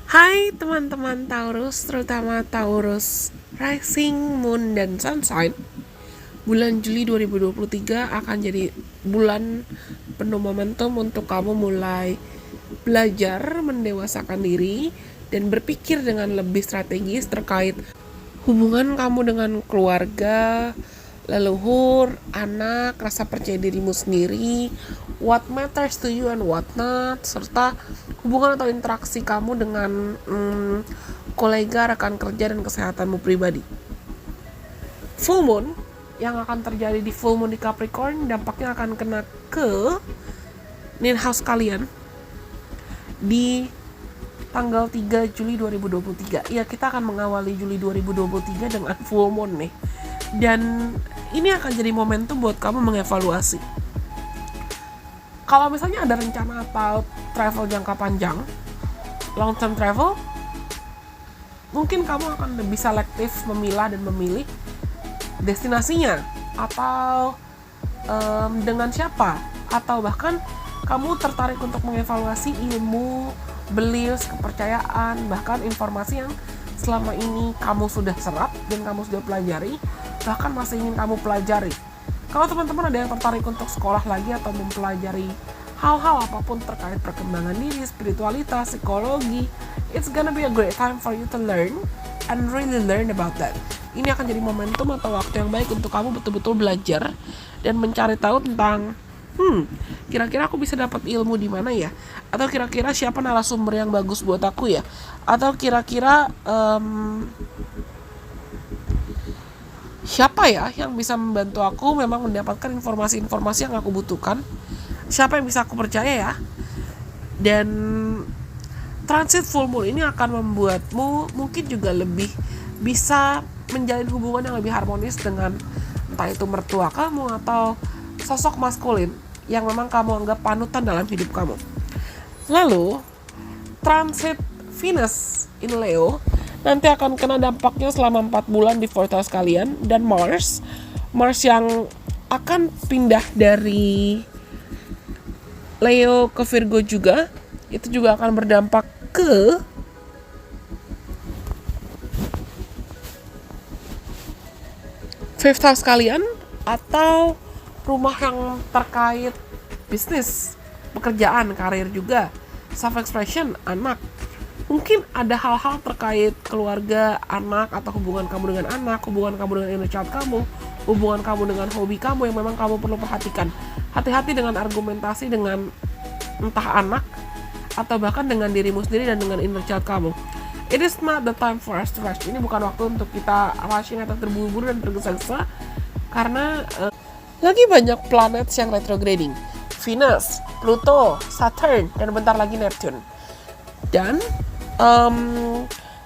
Hai teman-teman Taurus, terutama Taurus Rising, Moon, dan Sunshine. Bulan Juli 2023 akan jadi bulan penuh momentum untuk kamu mulai belajar mendewasakan diri dan berpikir dengan lebih strategis terkait hubungan kamu dengan keluarga, leluhur, anak, rasa percaya dirimu sendiri, what matters to you and what not, serta hubungan atau interaksi kamu dengan kolega, rekan kerja, dan kesehatanmu pribadi. Full moon yang akan terjadi di full moon di Capricorn dampaknya akan kena ke ninth house kalian di tanggal 3 Juli 2023. Ya, kita akan mengawali Juli 2023 dengan full moon nih. Dan ini akan jadi momentum buat kamu mengevaluasi. Kalau misalnya ada rencana atau travel jangka panjang, long term travel, mungkin kamu akan lebih selektif memilah dan memilih destinasinya, atau dengan siapa, atau bahkan kamu tertarik untuk mengevaluasi ilmu, beliefs, kepercayaan, bahkan informasi yang selama ini kamu sudah serap dan kamu sudah pelajari, bahkan masih ingin kamu pelajari. Kalau teman-teman ada yang tertarik untuk sekolah lagi atau mempelajari hal-hal apapun terkait perkembangan diri, spiritualitas, psikologi, it's gonna be a great time for you to learn and really learn about that. Ini akan jadi momentum atau waktu yang baik untuk kamu betul-betul belajar dan mencari tahu tentang kira-kira aku bisa dapat ilmu di mana ya? Atau kira-kira siapa narasumber yang bagus buat aku ya? Atau kira-kira siapa ya yang bisa membantu aku memang mendapatkan informasi-informasi yang aku butuhkan? Siapa yang bisa aku percaya ya? Dan transit full moon ini akan membuatmu mungkin juga lebih bisa menjalin hubungan yang lebih harmonis dengan entah itu mertua kamu atau sosok maskulin yang memang kamu anggap panutan dalam hidup kamu. Lalu transit Venus in Leo nanti akan kena dampaknya selama 4 bulan di 4th house kalian. Dan Mars yang akan pindah dari Leo ke Virgo juga, itu juga akan berdampak ke fifth house kalian atau rumah yang terkait bisnis, pekerjaan, karir juga, self expression, anak. Mungkin ada hal-hal terkait keluarga, anak, atau hubungan kamu dengan anak, hubungan kamu dengan inner child kamu, hubungan kamu dengan hobi kamu yang memang kamu perlu perhatikan. Hati-hati dengan argumentasi dengan entah anak atau bahkan dengan dirimu sendiri dan dengan inner child kamu. It is not the time for us to rush. Ini bukan waktu untuk kita rushing atau terburu-buru dan tergesa-gesa, karena lagi banyak planet yang retrograding. Venus, Pluto, Saturn, dan bentar lagi Neptune. Dan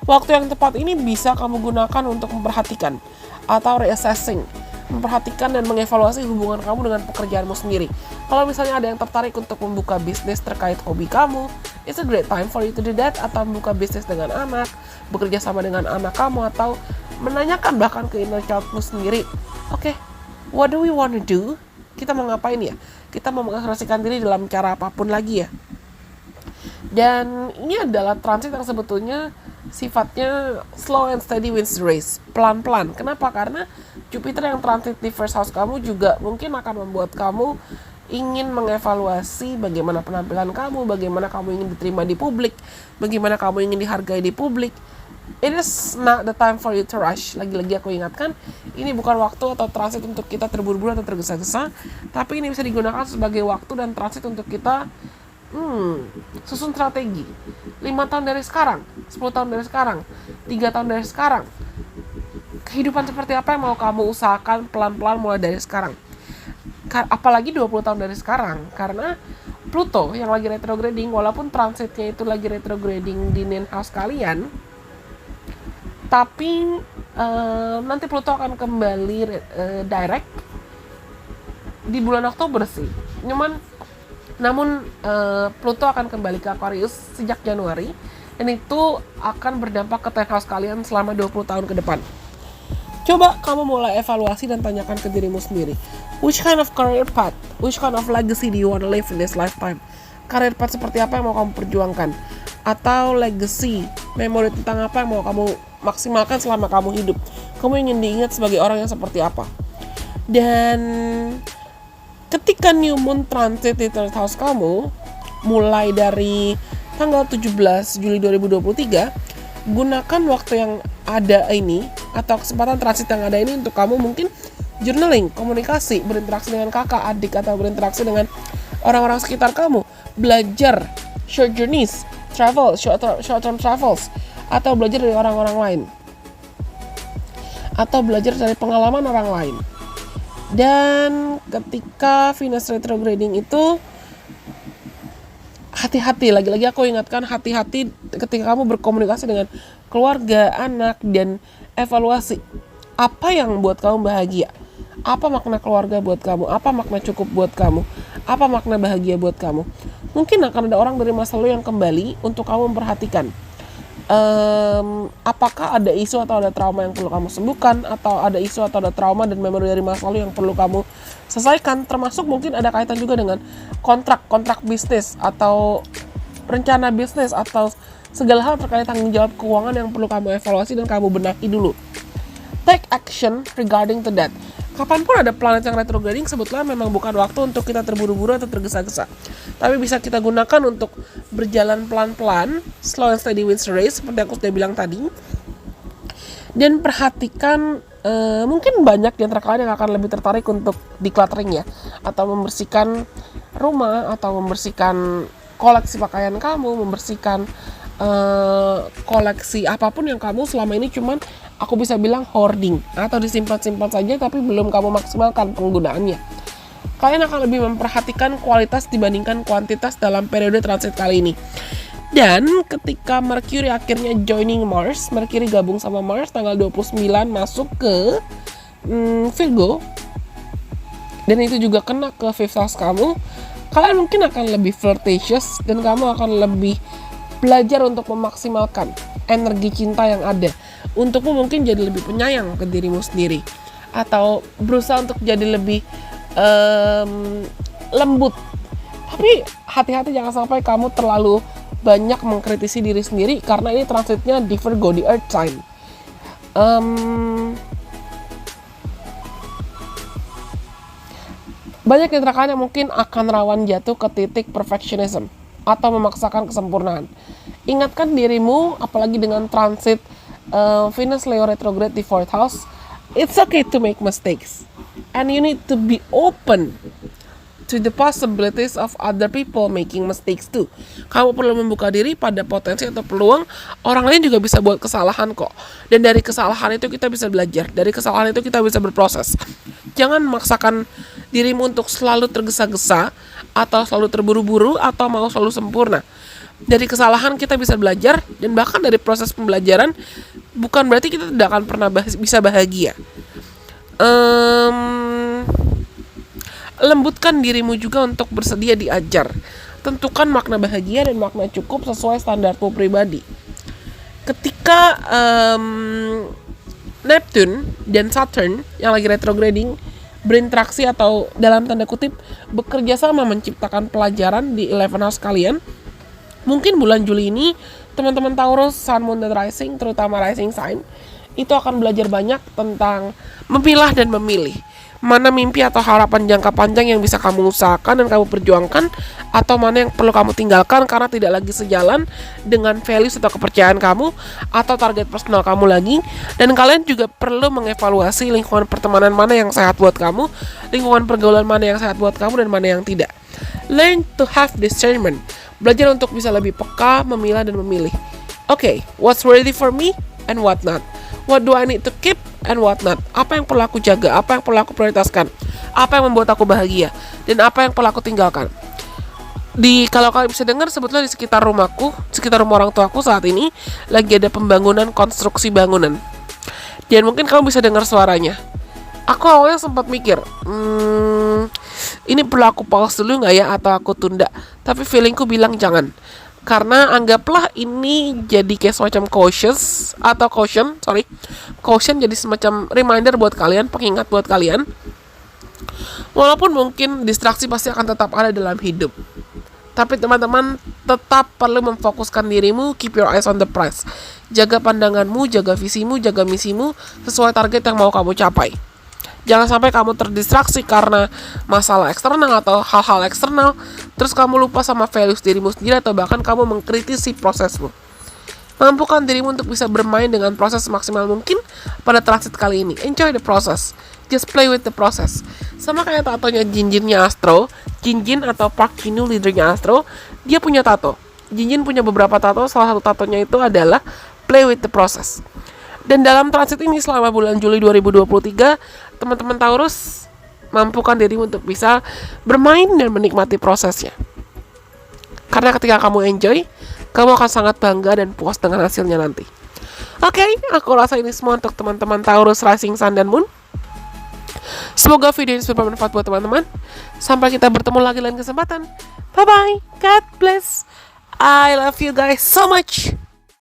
waktu yang tepat ini bisa kamu gunakan untuk memperhatikan atau reassessing, memperhatikan dan mengevaluasi hubungan kamu dengan pekerjaanmu sendiri. Kalau misalnya ada yang tertarik untuk membuka bisnis terkait hobi kamu, it's a great time for you to do that. Atau membuka bisnis dengan anak, bekerja sama dengan anak kamu, atau menanyakan bahkan ke inner childmu sendiri, okay, what do we want to do? Kita mau ngapain ya? Kita mau mengekspresikan diri dalam cara apapun lagi ya. Dan ini adalah transit yang sebetulnya sifatnya slow and steady wins the race, pelan-pelan. Kenapa? Karena Jupiter yang transit di first house kamu juga mungkin akan membuat kamu ingin mengevaluasi bagaimana penampilan kamu, bagaimana kamu ingin diterima di publik, bagaimana kamu ingin dihargai di publik. It is not the time for you to rush. Lagi-lagi aku ingatkan, ini bukan waktu atau transit untuk kita terburu-buru atau tergesa-gesa, tapi ini bisa digunakan sebagai waktu dan transit untuk kita susun strategi 5 tahun dari sekarang, 10 tahun dari sekarang, 3 tahun dari sekarang. Kehidupan seperti apa yang mau kamu usahakan pelan-pelan mulai dari sekarang. Apalagi 20 tahun dari sekarang, karena Pluto yang lagi retrograding, walaupun transitnya itu lagi retrograding di ninth house kalian, tapi nanti Pluto akan kembali direct di bulan Oktober sih. Namun Pluto akan kembali ke Aquarius sejak Januari, dan itu akan berdampak ke 10th house kalian selama 20 tahun ke depan. Coba kamu mulai evaluasi dan tanyakan ke dirimu sendiri, which kind of career path, which kind of legacy do you want to live in this lifetime? Career path seperti apa yang mau kamu perjuangkan? atau legacy, memori tentang apa yang mau kamu maksimalkan selama kamu hidup. Kamu ingin diingat sebagai orang yang seperti apa. Dan ketika new moon transit di third house kamu, mulai dari tanggal 17 Juli 2023, gunakan waktu yang ada ini atau kesempatan transit yang ada ini untuk kamu mungkin journaling, komunikasi, berinteraksi dengan kakak, adik, atau berinteraksi dengan orang-orang sekitar kamu, belajar short journeys, travel, short term travels, atau belajar dari orang-orang lain, atau belajar dari pengalaman orang lain. Dan ketika Venus retrograding itu, hati-hati, lagi-lagi aku ingatkan, hati-hati ketika kamu berkomunikasi dengan keluarga, anak, dan evaluasi apa yang buat kamu bahagia, apa makna keluarga buat kamu, apa makna cukup buat kamu, apa makna bahagia buat kamu. Mungkin akan ada orang dari masa lalu yang kembali untuk kamu memperhatikan apakah ada isu atau ada trauma yang perlu kamu sembuhkan, atau ada isu atau ada trauma dan memori dari masa lalu yang perlu kamu selesaikan, termasuk mungkin ada kaitan juga dengan kontrak bisnis atau rencana bisnis atau segala hal terkait tanggung jawab keuangan yang perlu kamu evaluasi dan kamu benahi dulu. Take action regarding to that. Kapanpun ada planet yang retrograding, sebetulnya memang bukan waktu untuk kita terburu-buru atau tergesa-gesa, tapi bisa kita gunakan untuk berjalan pelan-pelan, slow and steady wins the race, seperti aku sudah bilang tadi. Dan perhatikan, mungkin banyak di antara kalian yang akan lebih tertarik untuk decluttering ya, atau membersihkan rumah, atau membersihkan koleksi pakaian kamu, membersihkan koleksi apapun yang kamu selama ini cuman aku bisa bilang hoarding atau disimpan-simpan saja tapi belum kamu maksimalkan penggunaannya. Kalian akan lebih memperhatikan kualitas dibandingkan kuantitas dalam periode transit kali ini. Dan ketika Mercury akhirnya joining Mars, Mercury gabung sama Mars tanggal 29 masuk ke Virgo, dan itu juga kena ke fifth house kamu, kalian mungkin akan lebih flirtatious dan kamu akan lebih belajar untuk memaksimalkan energi cinta yang ada. Untukmu mungkin jadi lebih penyayang ke dirimu sendiri, atau berusaha untuk jadi lebih lembut. Tapi hati-hati jangan sampai kamu terlalu banyak mengkritisi diri sendiri, karena ini transitnya di Virgo, di Earth sign. Banyak di antara kalian yang mungkin akan rawan jatuh ke titik perfectionism atau memaksakan kesempurnaan. Ingatkan dirimu, apalagi dengan transit Venus Leo retrograde di 4th house, it's okay to make mistakes, and you need to be open to the possibilities of other people making mistakes too. Kamu perlu membuka diri pada potensi atau peluang orang lain juga bisa buat kesalahan kok. Dan dari kesalahan itu kita bisa belajar, dari kesalahan itu kita bisa berproses. Jangan memaksakan dirimu untuk selalu tergesa-gesa atau selalu terburu-buru atau mau selalu sempurna. Dari kesalahan kita bisa belajar, dan bahkan dari proses pembelajaran bukan berarti kita tidak akan pernah bisa bahagia. Lembutkan dirimu juga untuk bersedia diajar. Tentukan makna bahagia dan makna cukup sesuai standarmu pribadi. Ketika Neptune dan Saturn yang lagi retrograding berinteraksi atau dalam tanda kutip bekerja sama menciptakan pelajaran di 11 house kalian, mungkin bulan Juli ini teman-teman Taurus, Sun, Moon, dan Rising, terutama Rising sign, itu akan belajar banyak tentang memilah dan memilih mana mimpi atau harapan jangka panjang yang bisa kamu usahakan dan kamu perjuangkan, atau mana yang perlu kamu tinggalkan karena tidak lagi sejalan dengan values atau kepercayaan kamu atau target personal kamu lagi. Dan kalian juga perlu mengevaluasi lingkungan pertemanan mana yang sehat buat kamu, lingkungan pergaulan mana yang sehat buat kamu, dan mana yang tidak. Learn to have discernment. Belajar untuk bisa lebih peka, memilah dan memilih. Okay, what's ready for me and what not? What do I need to keep and what not? Apa yang perlu aku jaga, apa yang perlu aku prioritaskan, apa yang membuat aku bahagia, dan apa yang perlu aku tinggalkan. Kalau kalian bisa dengar, sebetulnya di sekitar rumahku, sekitar rumah orang tuaku saat ini lagi ada pembangunan konstruksi bangunan. Dan mungkin kamu bisa dengar suaranya. Aku awalnya sempat mikir, ini perlu aku pause dulu nggak ya, atau aku tunda. Tapi feelingku bilang jangan. Karena anggaplah ini jadi kayak semacam caution jadi semacam reminder buat kalian, pengingat buat kalian. Walaupun mungkin distraksi pasti akan tetap ada dalam hidup, Tapi teman-teman tetap perlu memfokuskan dirimu, keep your eyes on the prize. Jaga pandanganmu, jaga visimu, jaga misimu sesuai target yang mau kamu capai. Jangan sampai kamu terdistraksi karena masalah eksternal atau hal-hal eksternal, terus kamu lupa sama values dirimu sendiri atau bahkan kamu mengkritisi prosesmu. Mampukan dirimu untuk bisa bermain dengan proses semaksimal mungkin pada transit kali ini. Enjoy the process. Just play with the process. Sama kayak tatonya Jinjinnya Astro. Jinjin atau Park Jin-woo, leadernya Astro, dia punya tato. Jinjin punya beberapa tato. Salah satu tatonya itu adalah play with the process. Dan dalam transit ini selama bulan Juli 2023, teman-teman Taurus mampukan dirimu untuk bisa bermain dan menikmati prosesnya. Karena ketika kamu enjoy, kamu akan sangat bangga dan puas dengan hasilnya nanti. Oke, aku rasa ini semua untuk teman-teman Taurus Rising Sun dan Moon. Semoga video ini bermanfaat buat teman-teman. Sampai kita bertemu lagi lain kesempatan. Bye-bye. God bless. I love you guys so much.